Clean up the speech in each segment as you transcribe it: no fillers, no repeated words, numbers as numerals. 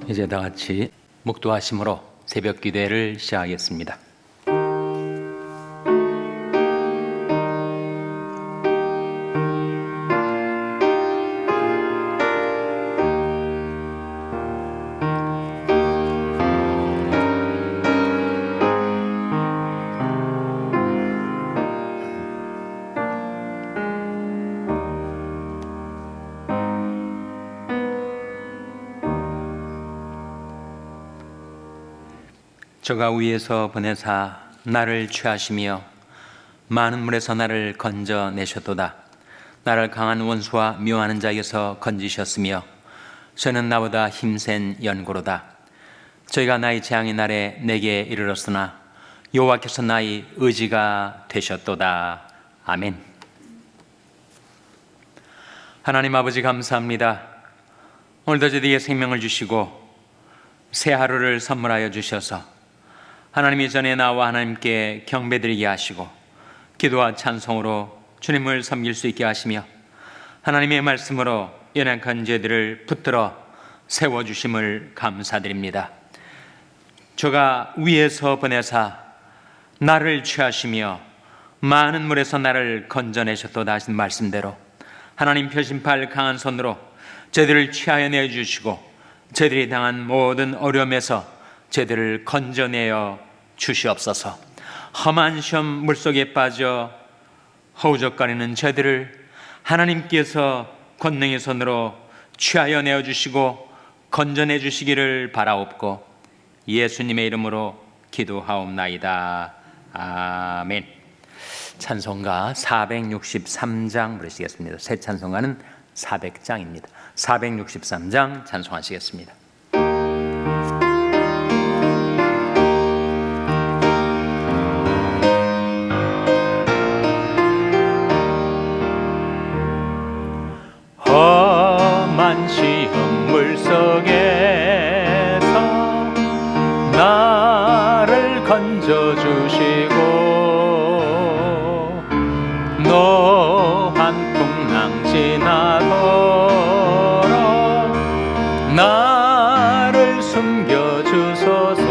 이제 다 같이 묵도하심으로 새벽 기도회를 시작하겠습니다. 저가 위에서 보내사 나를 취하시며 많은 물에서 나를 건져내셨도다. 나를 강한 원수와 미워하는 자에게서 건지셨으며 저는 나보다 힘센 연고로다. 저희가 나의 재앙의 날에 내게 이르렀으나 여호와께서 나의 의지가 되셨도다. 아멘. 하나님 아버지 감사합니다. 오늘도 저희에게 생명을 주시고 새 하루를 선물하여 주셔서 하나님이 전에 나와 하나님께 경배드리게 하시고 기도와 찬송으로 주님을 섬길 수 있게 하시며 하나님의 말씀으로 연약한 죄들을 붙들어 세워주심을 감사드립니다. 저가 위에서 보내사 나를 취하시며 많은 물에서 나를 건져내셨도다 하신 말씀대로 하나님 펴신팔 강한 손으로 저희들을 취하여 내주시고 저희들이 당한 모든 어려움에서 저희들을 건져내어 주시옵소서. 험한 시험 물속에 빠져 허우적거리는 저희들을 하나님께서 권능의 손으로 취하여 내어주시고 건져내 주시기를 바라옵고 예수님의 이름으로 기도하옵나이다. 아멘. 찬송가 463장 부르시겠습니다. 새 찬송가는 400장입니다. 463장 찬송하시겠습니다. 험한 시험 물속에서 나를 건져주시고 노한 풍랑 지나도록 나를 숨겨주소서.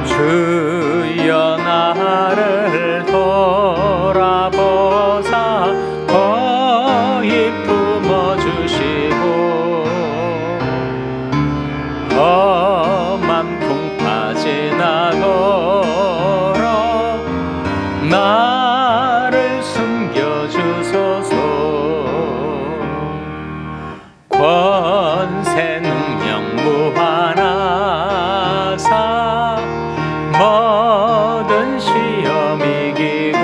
주여 나를 돌아보사 거의 품어주시고 험한 풍파 지나도록 나를 숨겨주소서. 권세 능력 무한하사 모든 시험 이기고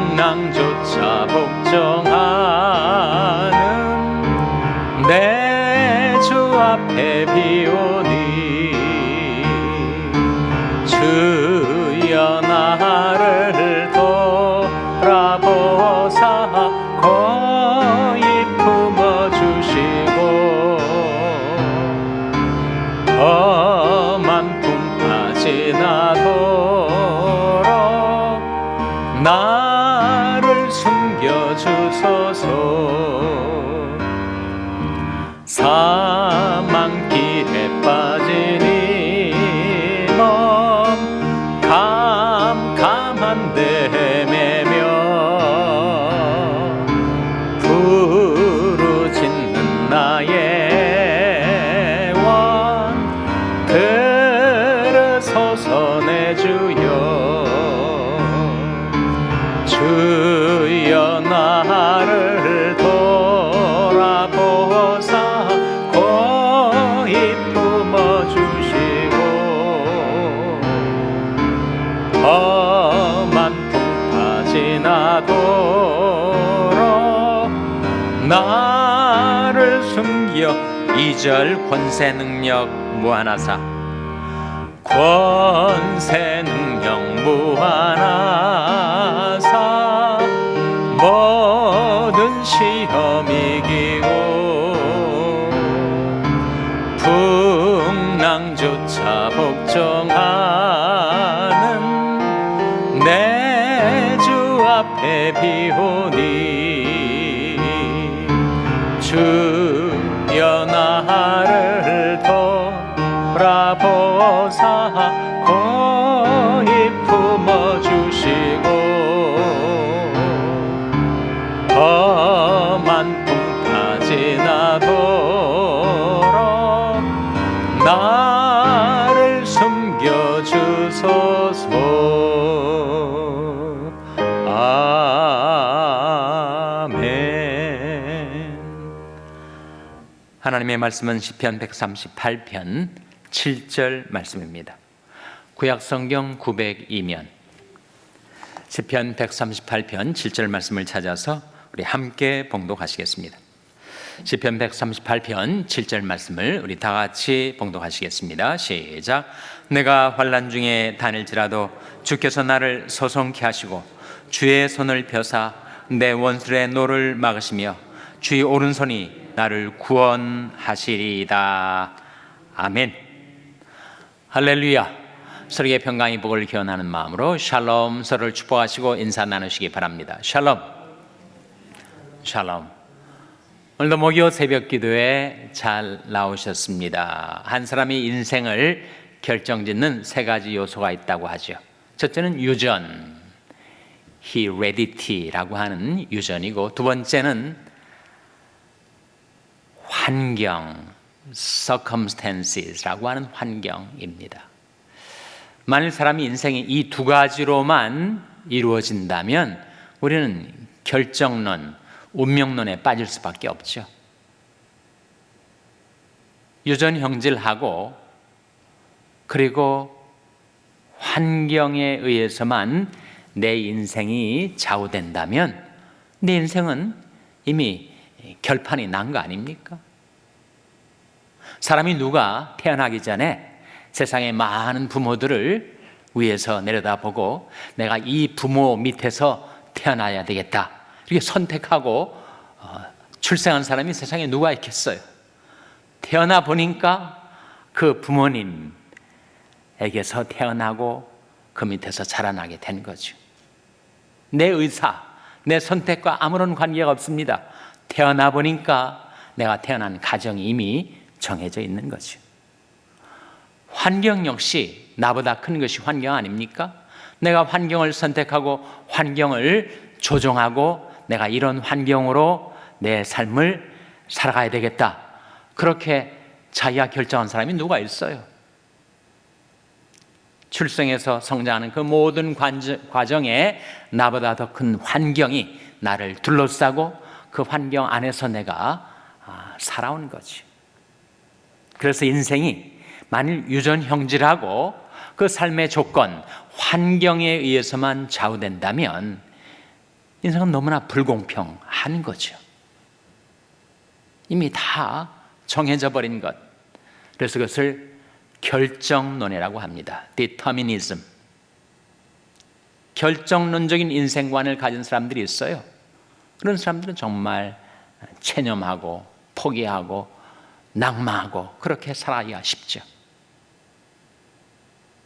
풍랑조차 복종하는 내 주 앞에 비오니 주여 나를 돌아보사 거의 품어주시고 험한 풍파 지나도록 나를 숨겨주소서. 사망길에 빠진 이 몸 캄캄한 데 헤매며 부르짖는 나의 원 들으소서. 내 주여 주여 나를 돌아보사 거의 품어주시고 험한 풍파 지나도록 나를 숨겨 2절 권세 능력 무한하사 권세 능력 무한하사 모든 시험 이기고 풍랑조차 복종하는 내 주 앞에 비오니 주여 나를 돌아보사 고이 품어주시고 험한 품까지 나도록 나를 숨겨주소서. 하나님의 말씀은 시편 138편 7절 말씀입니다. 구약성경 902면 시편 138편 7절 말씀을 찾아서 우리 함께 봉독하시겠습니다. 시편 138편 7절 말씀을 우리 다 같이 봉독하시겠습니다. 시작. 내가 환난 중에 다닐지라도 주께서 나를 소송케 하시고 주의 손을 펴사 내 원수의 노를 막으시며 주의 오른손이 나를 구원하시리이다. 아멘. 할렐루야. 서로의 평강의 복을 기원하는 마음으로 샬롬, 서로를 축복하시고 인사 나누시기 바랍니다. 샬롬. 샬롬. 오늘도 목요 새벽 기도에 잘 나오셨습니다. 한 사람이 인생을 결정짓는 세 가지 요소가 있다고 하죠. 첫째는 유전, heredity라고 하는 유전이고, 두 번째는 환경, circumstances라고 하는 환경입니다. 만일 사람이 인생이 이 두 가지로만 이루어진다면 우리는 결정론, 운명론에 빠질 수밖에 없죠. 유전 형질하고 그리고 환경에 의해서만 내 인생이 좌우된다면 내 인생은 이미 결판이 난 거 아닙니까? 사람이 누가 태어나기 전에 세상의 많은 부모들을 위에서 내려다보고 내가 이 부모 밑에서 태어나야 되겠다 이렇게 선택하고 출생한 사람이 세상에 누가 있겠어요? 태어나 보니까 그 부모님에게서 태어나고 그 밑에서 자라나게 된 거죠. 내 의사, 내 선택과 아무런 관계가 없습니다. 태어나 보니까 내가 태어난 가정이 이미 정해져 있는 거죠. 환경 역시 나보다 큰 것이 환경 아닙니까? 내가 환경을 선택하고 환경을 조종하고 내가 이런 환경으로 내 삶을 살아가야 되겠다. 그렇게 자기가 결정한 사람이 누가 있어요? 출생해서 성장하는 그 모든 과정에 나보다 더 큰 환경이 나를 둘러싸고 그 환경 안에서 내가 살아온 거지. 그래서 인생이 만일 유전 형질하고 그 삶의 조건, 환경에 의해서만 좌우된다면 인생은 너무나 불공평한 거죠. 이미 다 정해져 버린 것. 그래서 그것을 결정론이라고 합니다. Determinism. 결정론적인 인생관을 가진 사람들이 있어요. 그런 사람들은 정말 체념하고 포기하고 낙마하고 그렇게 살아야 쉽죠.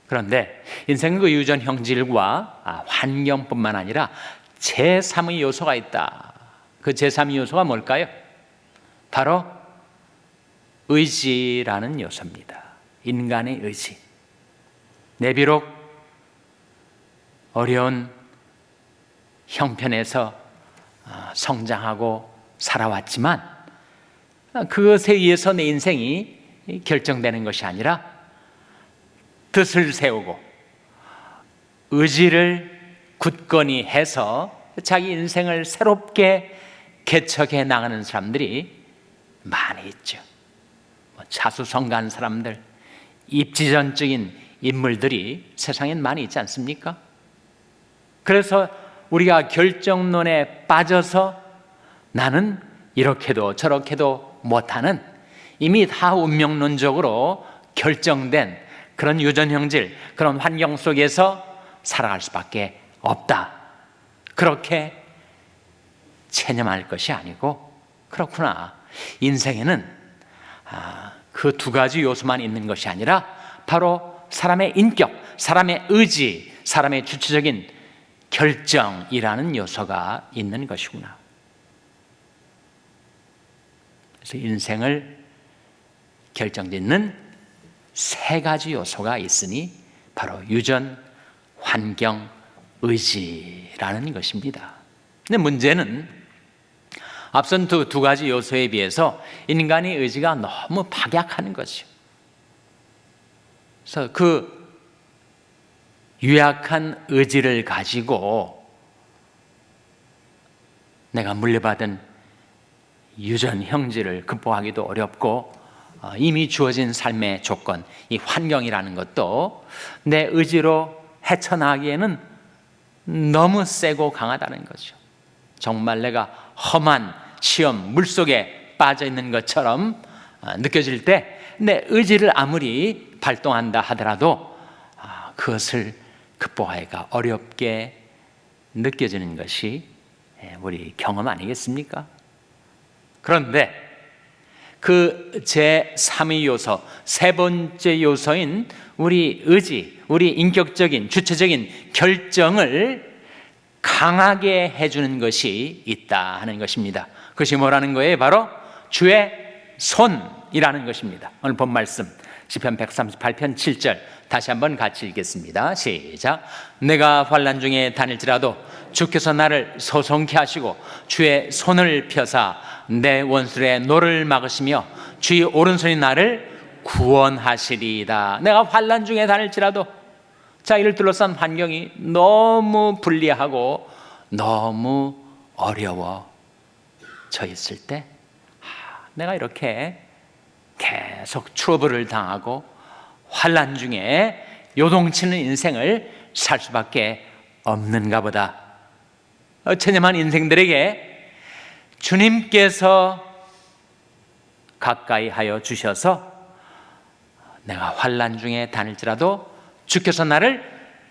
그런데 인생은 그 유전 형질과 환경뿐만 아니라 제3의 요소가 있다. 그 제3의 요소가 뭘까요? 바로 의지라는 요소입니다. 인간의 의지. 내 비록 어려운 형편에서 성장하고 살아왔지만 그것에 의해서 내 인생이 결정되는 것이 아니라 뜻을 세우고 의지를 굳건히 해서 자기 인생을 새롭게 개척해 나가는 사람들이 많이 있죠. 자수성가한 사람들, 입지전적인 인물들이 세상엔 많이 있지 않습니까? 그래서 우리가 결정론에 빠져서 나는 이렇게도 저렇게도 못하는 이미 다 운명론적으로 결정된 그런 유전형질, 그런 환경 속에서 살아갈 수밖에 없다. 그렇게 체념할 것이 아니고, 그렇구나. 인생에는 그 두 가지 요소만 있는 것이 아니라 바로 사람의 인격, 사람의 의지, 사람의 주체적인 결정이라는 요소가 있는 것이구나. 그래서 인생을 결정짓는 세 가지 요소가 있으니 바로 유전, 환경, 의지라는 것입니다. 근데 문제는 앞선 두 가지 요소에 비해서 인간의 의지가 너무 박약하는 거죠. 그래서 그 유약한 의지를 가지고 내가 물려받은 유전 형질을 극복하기도 어렵고 이미 주어진 삶의 조건, 이 환경이라는 것도 내 의지로 헤쳐나가기에는 너무 세고 강하다는 거죠. 정말 내가 험한 시험 물속에 빠져 있는 것처럼 느껴질 때 내 의지를 아무리 발동한다 하더라도 그것을 극복하기가 어렵게 느껴지는 것이 우리 경험 아니겠습니까? 그런데 그 제3의 요소, 세 번째 요소인 우리 의지, 우리 인격적인 주체적인 결정을 강하게 해주는 것이 있다 하는 것입니다. 그것이 뭐라는 거예요? 바로 주의 손이라는 것입니다. 오늘 본 말씀 시편 138편 7절 다시 한번 같이 읽겠습니다. 시작. 내가 환난 중에 다닐지라도 주께서 나를 소송케 하시고 주의 손을 펴사 내 원수의 노를 막으시며 주의 오른손이 나를 구원하시리이다. 내가 환난 중에 다닐지라도 자기를 둘러싼 환경이 너무 불리하고 너무 어려워져 있을 때 내가 이렇게 계속 트러블을 당하고 환난 중에 요동치는 인생을 살 수밖에 없는가 보다. 체념한 인생들에게 주님께서 가까이 하여 주셔서 내가 환난 중에 다닐지라도 주께서 나를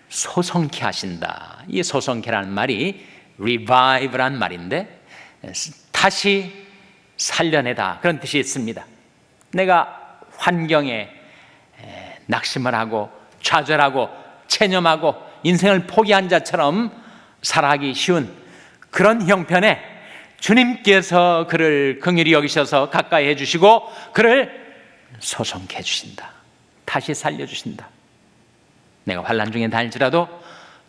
소성케 하신다. 이 소성케라는 말이 revive란 말인데 다시 살려내다 그런 뜻이 있습니다. 내가 환경에 낙심을 하고 좌절하고 체념하고 인생을 포기한 자처럼 살아가기 쉬운 그런 형편에 주님께서 그를 긍휼히 여기셔서 가까이 해주시고 그를 소성케 해주신다. 다시 살려주신다. 내가 환난 중에 다닐지라도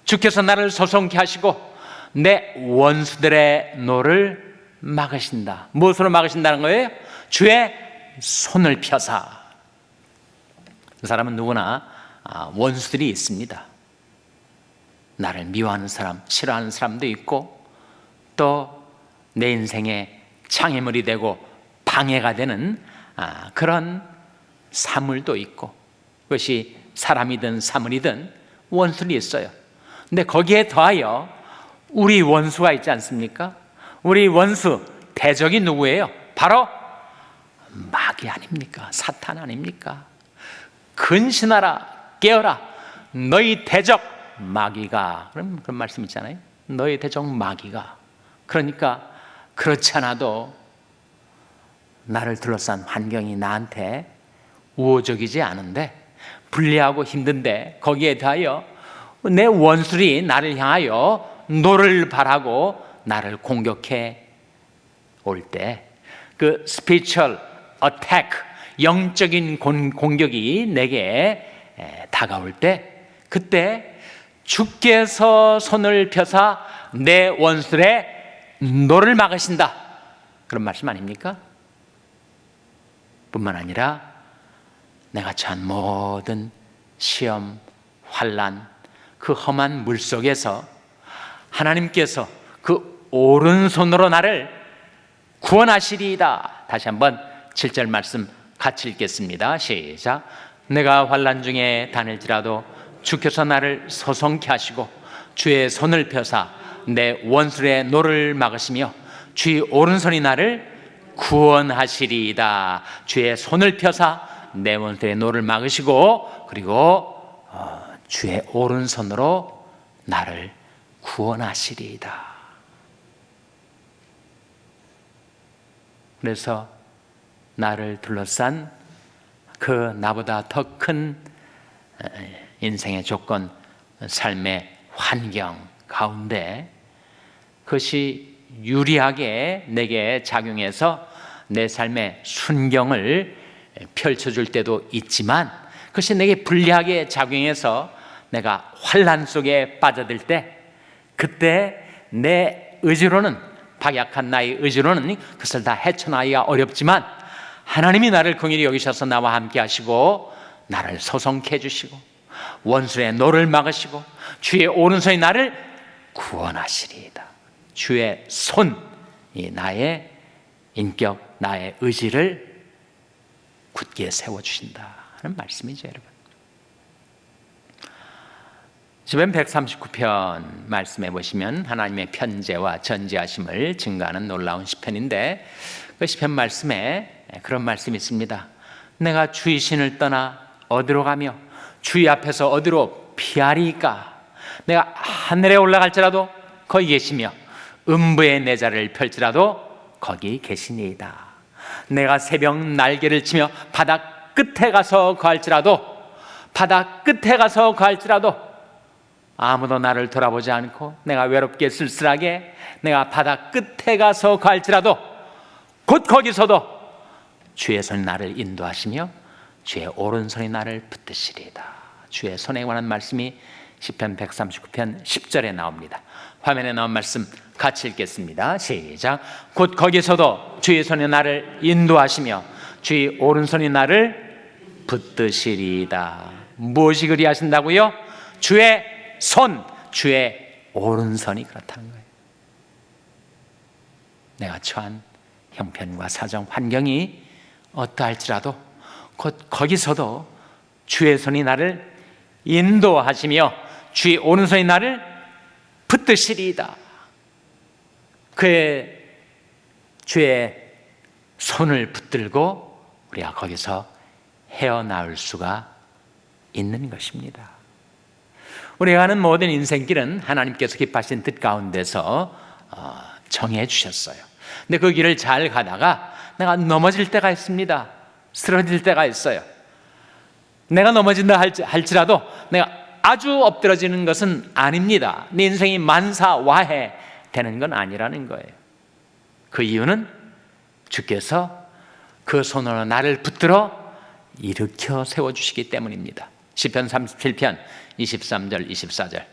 주께서 나를 소성케 하시고 내 원수들의 노를 막으신다. 무엇으로 막으신다는 거예요? 주의 손을 펴사. 그 사람은 누구나 원수들이 있습니다. 나를 미워하는 사람, 싫어하는 사람도 있고 또 내 인생에 장애물이 되고 방해가 되는 그런 사물도 있고 그것이 사람이든 사물이든 원수들이 있어요. 근데 거기에 더하여 우리 원수가 있지 않습니까? 우리 원수 대적이 누구예요? 바로 마귀 아닙니까? 사탄 아닙니까? 근신하라 깨어라 너희 대적 마귀가 그런 말씀 있잖아요. 너희 대적 마귀가. 그러니까 그렇지 않아도 나를 둘러싼 환경이 나한테 우호적이지 않은데 불리하고 힘든데 거기에 대하여 내 원수들이 나를 향하여 노를 발하고 나를 공격해 올 때 그 spiritual attack 영적인 공격이 내게 다가올 때 그때 주께서 손을 펴사 내 원수의 노를 막으신다 그런 말씀 아닙니까? 뿐만 아니라 내가 처한 모든 시험, 환난 그 험한 물속에서 하나님께서 그 오른손으로 나를 구원하시리이다. 다시 한번 7절 말씀 같이 읽겠습니다. 시작. 내가 환난 중에 다닐지라도 주께서 나를 소성케 하시고 주의 손을 펴사 내 원수의 노를 막으시며 주의 오른손이 나를 구원하시리이다. 주의 손을 펴사 내 원수의 노를 막으시고 그리고 주의 오른손으로 나를 구원하시리이다. 그래서 나를 둘러싼 그 나보다 더 큰 인생의 조건, 삶의 환경 가운데 그것이 유리하게 내게 작용해서 내 삶의 순경을 펼쳐줄 때도 있지만 그것이 내게 불리하게 작용해서 내가 환난 속에 빠져들 때 그때 내 의지로는 박약한 나의 의지로는 그것을 다 헤쳐나가기가 어렵지만 하나님이 나를 긍휼히 여기셔서 나와 함께 하시고 나를 소송케 해주시고 원수의 노를 막으시고 주의 오른손이 나를 구원하시리이다. 주의 손이 나의 인격, 나의 의지를 굳게 세워주신다 하는 말씀이죠, 여러분. 시편 139편 말씀해 보시면 하나님의 편재와 전지하심을 증가하는 놀라운 시편인데 그 시편 말씀에 그런 말씀이 있습니다. 내가 주의 신을 떠나 어디로 가며 주의 앞에서 어디로 피하리까? 내가 하늘에 올라갈지라도 거기 계시며 음부의 내 자리를 펼지라도 거기 계시니이다. 내가 새벽 날개를 치며 바다 끝에 가서 거할지라도 바다 끝에 가서 거할지라도 아무도 나를 돌아보지 않고 내가 외롭게 쓸쓸하게 내가 바다 끝에 가서 거할지라도 곧 거기서도 주의 손이 나를 인도하시며 주의 오른손이 나를 붙드시리이다. 주의 손에 관한 말씀이 시편 139편 10절에 나옵니다. 화면에 나온 말씀 같이 읽겠습니다. 시작. 곧 거기서도 주의 손이 나를 인도하시며 주의 오른손이 나를 붙드시리이다. 무엇이 그리 하신다고요? 주의 손, 주의 오른손이 그렇다는 거예요. 내가 처한 형편과 사정, 환경이 어떠할지라도 곧 거기서도 주의 손이 나를 인도하시며 주의 오른손이 나를 붙드시리이다. 그의 주의 손을 붙들고 우리가 거기서 헤어나올 수가 있는 것입니다. 우리가 가는 모든 인생길은 하나님께서 기뻐하신 뜻 가운데서 정해 주셨어요. 근데 그 길을 잘 가다가 내가 넘어질 때가 있습니다. 쓰러질 때가 있어요. 내가 넘어진다 할지라도 내가 아주 엎드러지는 것은 아닙니다. 내 인생이 만사와해 되는 건 아니라는 거예요. 그 이유는 주께서 그 손으로 나를 붙들어 일으켜 세워주시기 때문입니다. 시편 37편 23절 24절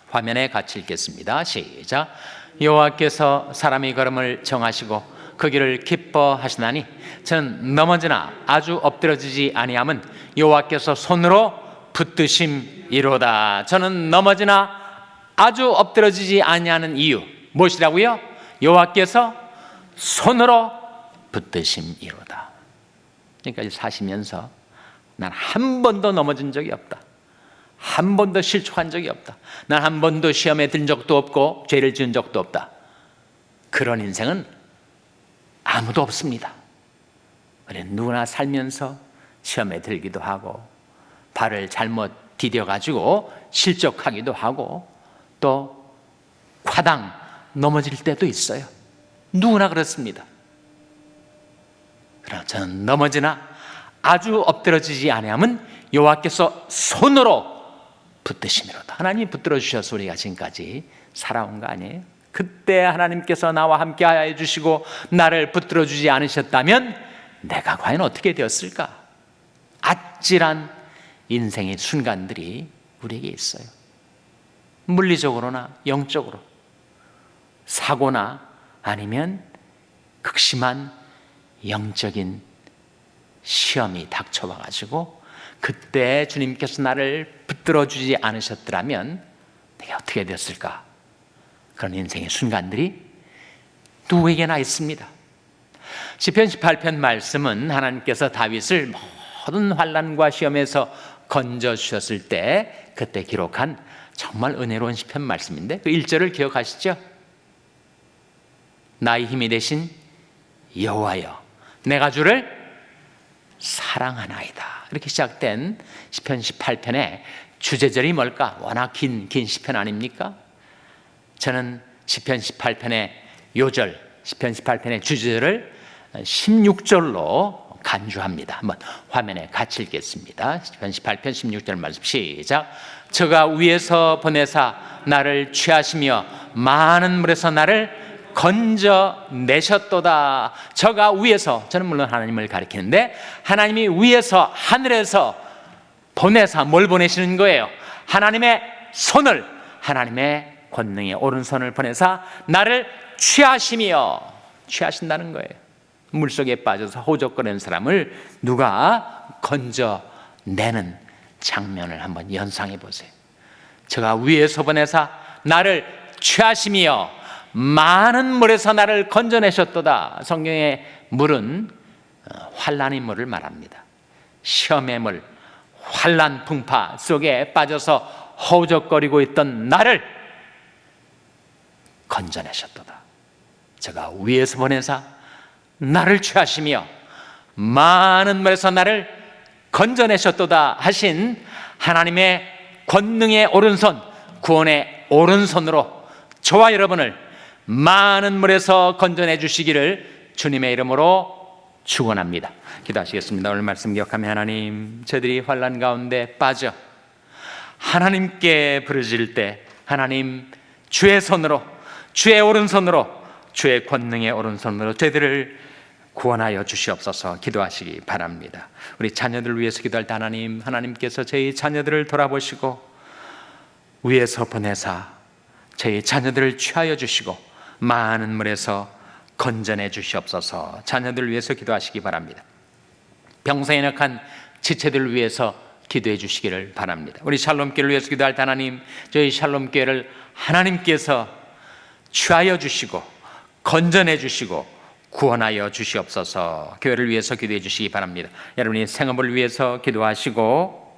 화면에 같이 읽겠습니다. 시작. 여호와께서 사람의 걸음을 정하시고 그 길을 기뻐하시나니 저는 넘어지나 아주 엎드러지지 아니함은 여호와께서 손으로 붙드심이로다. 저는 넘어지나 아주 엎드러지지 아니하는 이유 무엇이라고요? 여호와께서 손으로 붙드심이로다. 지금까지 사시면서 난 한 번도 넘어진 적이 없다. 한 번도 실족한 적이 없다. 난 한 번도 시험에 든 적도 없고 죄를 지은 적도 없다. 그런 인생은 아무도 없습니다. 우리는 누구나 살면서 시험에 들기도 하고 발을 잘못 디뎌가지고 실족하기도 하고 또 과당 넘어질 때도 있어요. 누구나 그렇습니다. 그러나 저는 넘어지나 아주 엎드러지지 아니함은 여호와께서 손으로 붙드심이로다. 하나님이 붙들어 주셔서 우리가 지금까지 살아온 거 아니에요? 그때 하나님께서 나와 함께 하여 주시고 나를 붙들어 주지 않으셨다면 내가 과연 어떻게 되었을까? 아찔한 인생의 순간들이 우리에게 있어요. 물리적으로나 영적으로 사고나 아니면 극심한 영적인 시험이 닥쳐와가지고 그때 주님께서 나를 붙들어 주지 않으셨더라면 내가 어떻게 됐을까? 그런 인생의 순간들이 누구에게나 있습니다. 시편 18편 말씀은 하나님께서 다윗을 모든 환난과 시험에서 건져주셨을 때 그때 기록한 정말 은혜로운 시편 말씀인데 그 1절을 기억하시죠? 나의 힘이 되신 여호와여 내가 주를 사랑하나이다. 이렇게 시작된 시편 18편의 주제절이 뭘까? 워낙 긴 시편 아닙니까? 저는 시편 18편의 요절, 시편 18편의 주제절을 16절로 간주합니다. 한번 화면에 같이 읽겠습니다. 시편 18편 16절 말씀 시작. 저가 위에서 보내사 나를 취하시며 많은 물에서 나를 건져내셨도다. 저가 위에서, 저는 물론 하나님을 가리키는데 하나님이 위에서 하늘에서 보내사 뭘 보내시는 거예요? 하나님의 손을, 하나님의 권능의 오른손을 보내사 나를 취하신다는 거예요. 물속에 빠져서 호적거리는 사람을 누가 건져내는 장면을 한번 연상해 보세요. 저가 위에서 보내사 나를 취하시며 많은 물에서 나를 건져내셨도다. 성경의 물은 환난의 물을 말합니다. 시험의 물, 환난 풍파 속에 빠져서 허우적거리고 있던 나를 건져내셨도다. 저가 위에서 보내사 나를 취하시며 많은 물에서 나를 건져내셨도다 하신 하나님의 권능의 오른손, 구원의 오른손으로 저와 여러분을 많은 물에서 건져내 주시기를 주님의 이름으로 축원합니다. 기도하시겠습니다. 오늘 말씀 기억하며 하나님, 저희들이 환난 가운데 빠져 하나님께 부르짖을 때 하나님 주의 손으로, 주의 오른손으로, 주의 권능의 오른손으로 저희들을 구원하여 주시옵소서. 기도하시기 바랍니다. 우리 자녀들을 위해서 기도할 때 하나님께서 저희 자녀들을 돌아보시고 위에서 보내사 저희 자녀들을 취하여 주시고 많은 물에서 건져내 주시옵소서. 자녀들을 위해서 기도하시기 바랍니다. 병상에 넣은 지체들을 위해서 기도해 주시기를 바랍니다. 우리 샬롬교회를 위해서 기도할 때 하나님, 저희 샬롬교회를 하나님께서 취하여 주시고 건져내 주시고 구원하여 주시옵소서. 교회를 위해서 기도해 주시기 바랍니다. 여러분이 생업을 위해서 기도하시고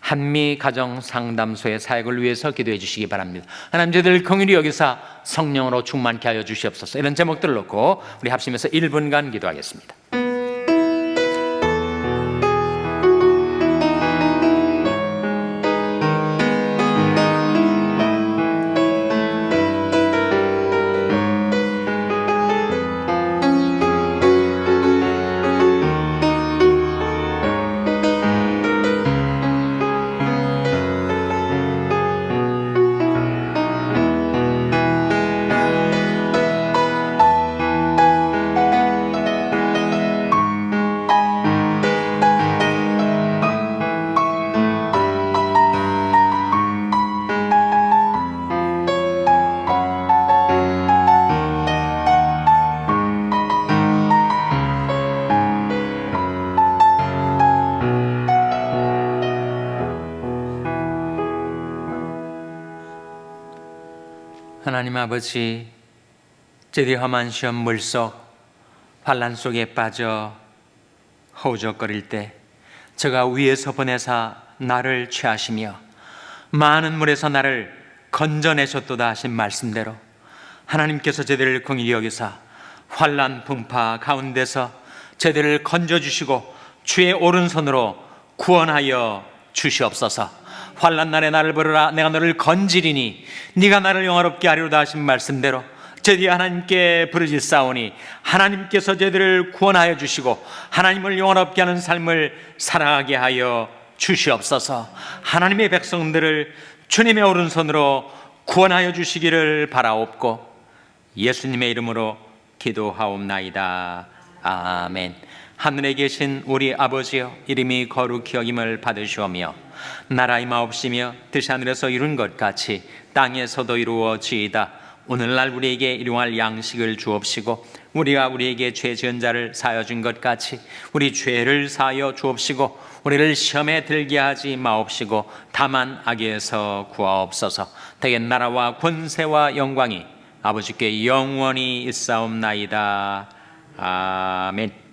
한미 가정 상담소의 사역을 위해서 기도해 주시기 바랍니다. 하나님, 저희들 긍휼히 여기사 성령으로 충만케 하여 주시옵소서. 이런 제목들을 놓고 우리 합심해서 1분간 기도하겠습니다. 하나님 아버지, 저희들이 험한 시험 물속 환난 속에 빠져 허우적거릴 때 저가 위에서 보내사 나를 취하시며 많은 물에서 나를 건져내셨도다 하신 말씀대로 하나님께서 저희들을 긍휼히 여기사 환난 풍파 가운데서 저희들을 건져주시고 주의 오른손으로 구원하여 주시옵소서. 환난 날에 나를 부르라, 내가 너를 건지리니 네가 나를 영화롭게 하리로다 하신 말씀대로 저희들이 하나님께 부르짖사오니 하나님께서 저희들을 구원하여 주시고 하나님을 영화롭게 하는 삶을 살아가게 하여 주시옵소서. 하나님의 백성들을 주님의 오른손으로 구원하여 주시기를 바라옵고 예수님의 이름으로 기도하옵나이다. 아멘. 하늘에 계신 우리 아버지여, 이름이 거룩히 여김을 받으시오며 나라의 마옵시며 뜻이 하늘에서 이룬 것 같이 땅에서도 이루어지이다. 오늘날 우리에게 일용할 양식을 주옵시고 우리가 우리에게 죄 지은 자를 사하여 준 것 같이 우리 죄를 사하여 주옵시고 우리를 시험에 들게 하지 마옵시고 다만 악에서 구하옵소서. 대개 나라와 권세와 영광이 아버지께 영원히 있사옵나이다. 아멘.